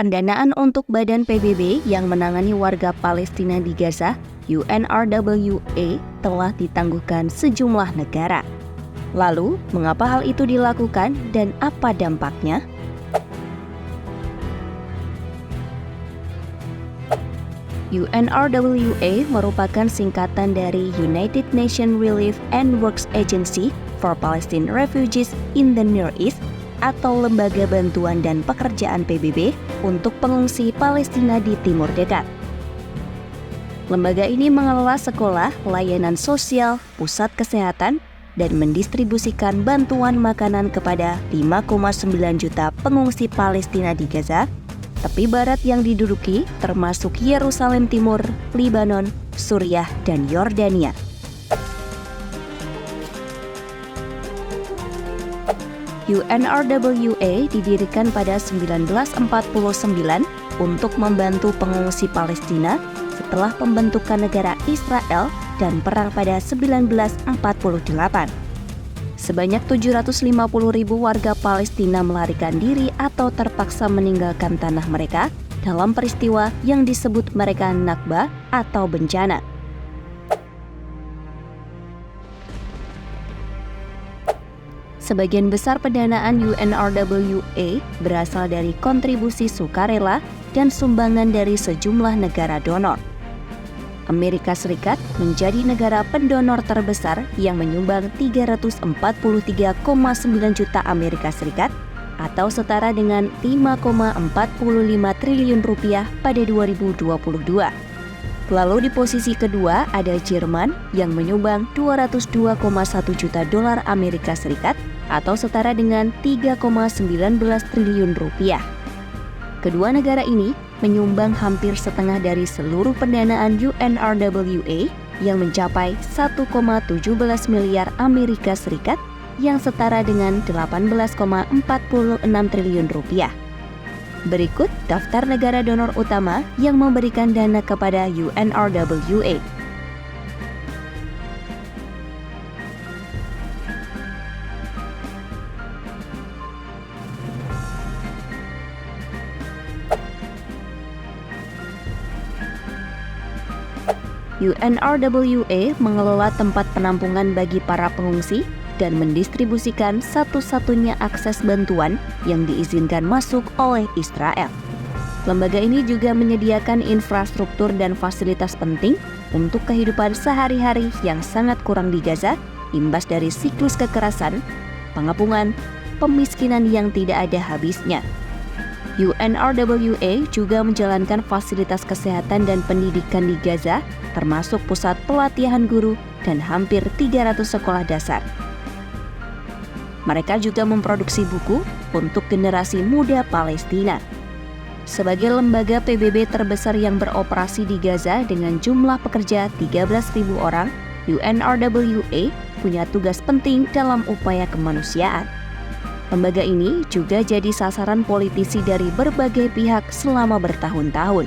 Pendanaan untuk Badan PBB yang menangani warga Palestina di Gaza, UNRWA, telah ditangguhkan sejumlah negara. Lalu, mengapa hal itu dilakukan dan apa dampaknya? UNRWA merupakan singkatan dari United Nations Relief and Works Agency for Palestine Refugees in the Near East, atau Lembaga Bantuan dan Pekerjaan PBB untuk pengungsi Palestina di Timur Dekat. Lembaga ini mengelola sekolah, layanan sosial, pusat kesehatan, dan mendistribusikan bantuan makanan kepada 5,9 juta pengungsi Palestina di Gaza, tepi barat yang diduduki termasuk Yerusalem Timur, Libanon, Suriah, dan Yordania. UNRWA didirikan pada 1949 untuk membantu pengungsi Palestina setelah pembentukan negara Israel dan perang pada 1948. Sebanyak 750.000 warga Palestina melarikan diri atau terpaksa meninggalkan tanah mereka dalam peristiwa yang disebut mereka Nakba atau bencana. Sebagian besar pendanaan UNRWA berasal dari kontribusi sukarela dan sumbangan dari sejumlah negara donor. Amerika Serikat menjadi negara pendonor terbesar yang menyumbang 343,9 juta Amerika Serikat atau setara dengan 5,45 triliun rupiah pada 2022. Lalu di posisi kedua ada Jerman yang menyumbang 202,1 juta dolar Amerika Serikat atau setara dengan 3,19 triliun rupiah. Kedua negara ini menyumbang hampir setengah dari seluruh pendanaan UNRWA yang mencapai 1,17 miliar Amerika Serikat yang setara dengan 18,46 triliun rupiah. Berikut daftar negara donor utama yang memberikan dana kepada UNRWA. UNRWA mengelola tempat penampungan bagi para pengungsi dan mendistribusikan satu-satunya akses bantuan yang diizinkan masuk oleh Israel. Lembaga ini juga menyediakan infrastruktur dan fasilitas penting untuk kehidupan sehari-hari yang sangat kurang di Gaza, imbas dari siklus kekerasan, pengepungan, pemiskinan yang tidak ada habisnya. UNRWA juga menjalankan fasilitas kesehatan dan pendidikan di Gaza, termasuk pusat pelatihan guru dan hampir 300 sekolah dasar. Mereka juga memproduksi buku untuk generasi muda Palestina. Sebagai lembaga PBB terbesar yang beroperasi di Gaza dengan jumlah pekerja 13.000 orang, UNRWA punya tugas penting dalam upaya kemanusiaan. Lembaga ini juga jadi sasaran politisi dari berbagai pihak selama bertahun-tahun.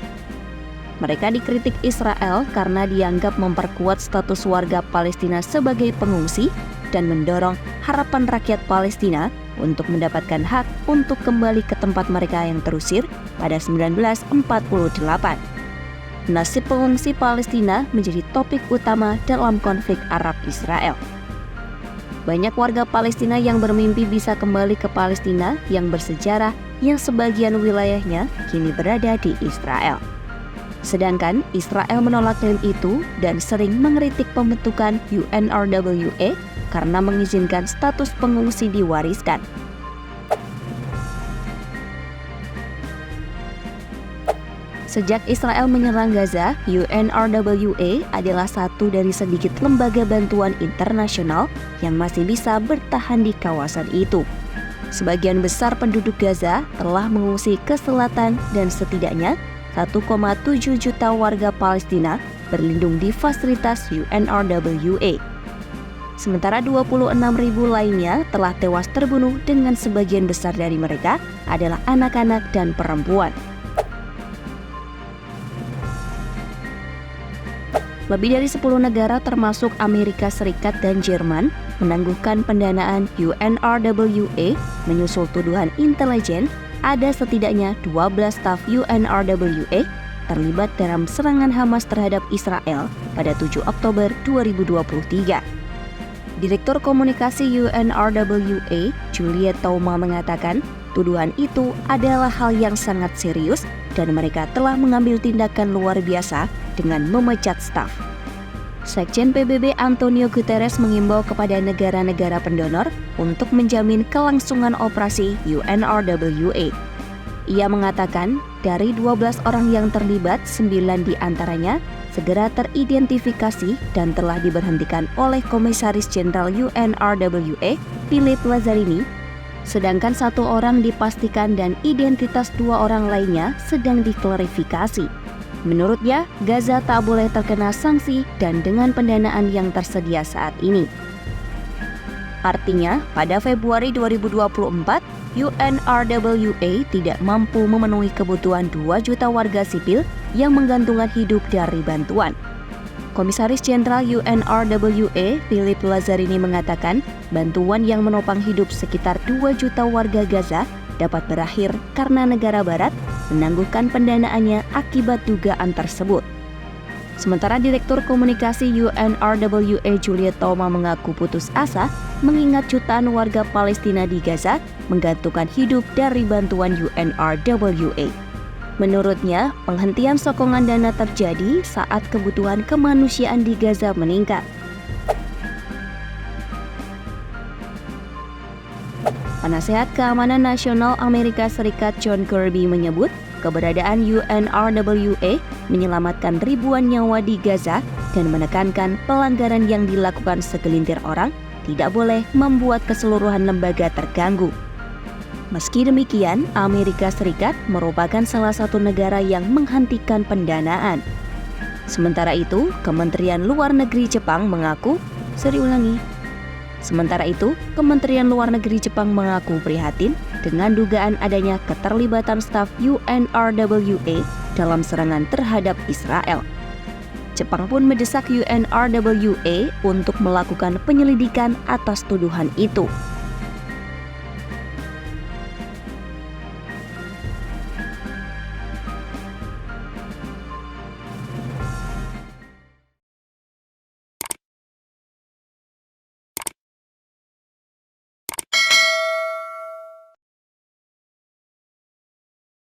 Mereka dikritik Israel karena dianggap memperkuat status warga Palestina sebagai pengungsi dan mendorong harapan rakyat Palestina untuk mendapatkan hak untuk kembali ke tempat mereka yang terusir pada 1948. Nasib pengungsi Palestina menjadi topik utama dalam konflik Arab-Israel. Banyak warga Palestina yang bermimpi bisa kembali ke Palestina yang bersejarah yang sebagian wilayahnya kini berada di Israel. Sedangkan Israel menolak klaim itu dan sering mengkritik pembentukan UNRWA karena mengizinkan status pengungsi diwariskan. Sejak Israel menyerang Gaza, UNRWA adalah satu dari sedikit lembaga bantuan internasional yang masih bisa bertahan di kawasan itu. Sebagian besar penduduk Gaza telah mengungsi ke selatan dan setidaknya 1,7 juta warga Palestina berlindung di fasilitas UNRWA. Sementara 26.000 lainnya telah tewas terbunuh dengan sebagian besar dari mereka adalah anak-anak dan perempuan. Lebih dari 10 negara termasuk Amerika Serikat dan Jerman menangguhkan pendanaan UNRWA menyusul tuduhan intelijen ada setidaknya 12 staf UNRWA terlibat dalam serangan Hamas terhadap Israel pada 7 Oktober 2023. Direktur Komunikasi UNRWA, Juliet Touma mengatakan, tuduhan itu adalah hal yang sangat serius dan mereka telah mengambil tindakan luar biasa dengan memecat staf. Sekjen PBB Antonio Guterres mengimbau kepada negara-negara pendonor untuk menjamin kelangsungan operasi UNRWA. Ia mengatakan, dari 12 orang yang terlibat, 9 diantaranya segera teridentifikasi dan telah diberhentikan oleh Komisaris Jenderal UNRWA, Philippe Lazzarini, sedangkan 1 orang dipastikan dan identitas 2 orang lainnya sedang diklarifikasi. Menurutnya, Gaza tak boleh terkena sanksi dan dengan pendanaan yang tersedia saat ini. Artinya, pada Februari 2024, UNRWA tidak mampu memenuhi kebutuhan 2 juta warga sipil yang menggantungkan hidup dari bantuan. Komisaris Jenderal UNRWA, Philippe Lazzarini mengatakan, bantuan yang menopang hidup sekitar 2 juta warga Gaza dapat berakhir karena negara barat menangguhkan pendanaannya akibat dugaan tersebut. Sementara Direktur Komunikasi UNRWA Juliet Touma mengaku putus asa mengingat jutaan warga Palestina di Gaza menggantungkan hidup dari bantuan UNRWA. Menurutnya, penghentian sokongan dana terjadi saat kebutuhan kemanusiaan di Gaza meningkat. Penasehat Keamanan Nasional Amerika Serikat John Kirby menyebut keberadaan UNRWA menyelamatkan ribuan nyawa di Gaza dan menekankan pelanggaran yang dilakukan segelintir orang tidak boleh membuat keseluruhan lembaga terganggu. Meski demikian, Amerika Serikat merupakan salah satu negara yang menghentikan pendanaan. Sementara itu, Kementerian Luar Negeri Jepang mengaku, Kementerian Luar Negeri Jepang mengaku prihatin dengan dugaan adanya keterlibatan staf UNRWA dalam serangan terhadap Israel. Jepang pun mendesak UNRWA untuk melakukan penyelidikan atas tuduhan itu.